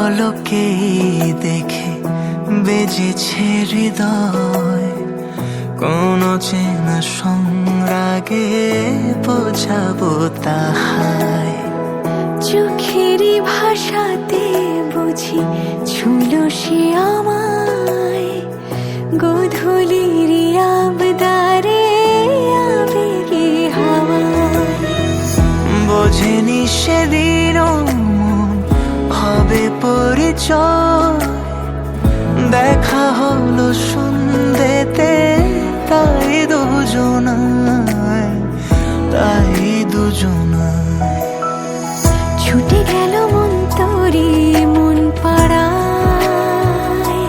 পলকেই দেখে বেজেছে হৃদয়, কোন চেনা সংরাগে বোঝাবো তাহায়। চোখেরই ভাষাতে বুঝি ছুঁলো সে আমায়, গোধূলির আবদারে আবেগে হাওয়ায়। বোঝেনি সেদিনও মন হবে পরিচয়, দেখা হলো সন্ধ্যেতে তাই দুজনায়, তাই দুজনায়। ছুটে গেল মন তোরে মন পাড়ায়,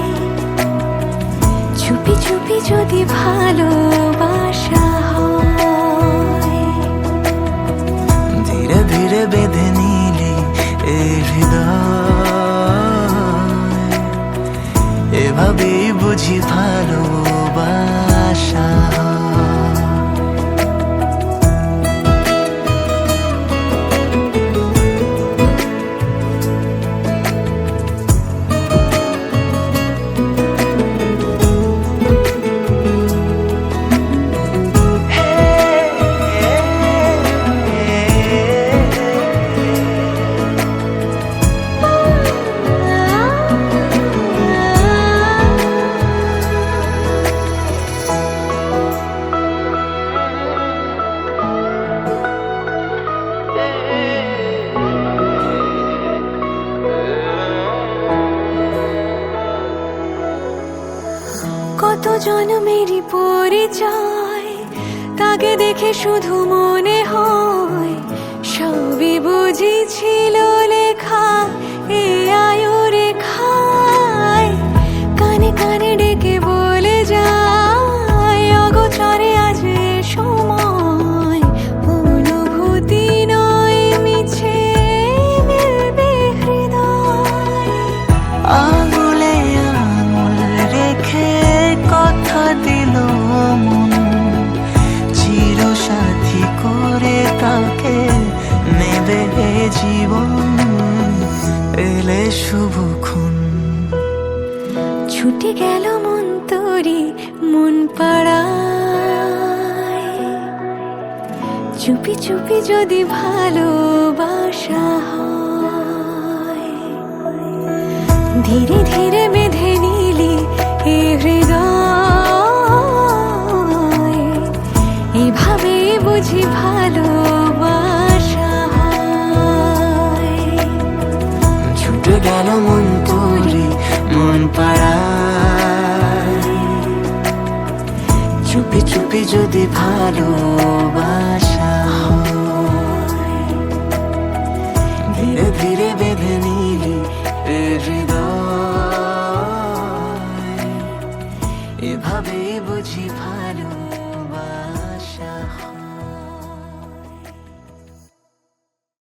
চুপি চুপি যদি ভালোবাসা হয়। ধীরে ধীরে বেঁধে নিলি এই হৃদয়, এভাবেই বুঝি ভালোবাসা। কত জন্মেরই পরিচয়, তাকে দেখে শুধু মনে হয় সবই বুঝি ছিল লেখা এ আয়ু রেখায়। কানে কানে ডেকে বলে যায় অগোচরে আজ এ সময়, অনুভূতি নয় মিছে মিলবে হৃদয়। আঙুলে আঙুল রেখে কথা দিল মন, চিরসাথী করে তাকে নেবে জীবন, এলে শুভক্ষণ। ছুটে গেল মন তোরে মন পাড়ায়, চুপি চুপি যদি ভালোবাসা হয়। ধীরে ধীরে বেঁধে নিলি এ হৃদয়, এভাবে বুঝি ভালোবাসা হয়। ছুটে গেল মন তোরে মন পাড়ায়, চুপি চুপি যদি ভালোবাসা হয়। ধীরে ধীরে বেঁধে নিলি এ হৃদয়, এভাবেই বুঝি ভালোবাসা।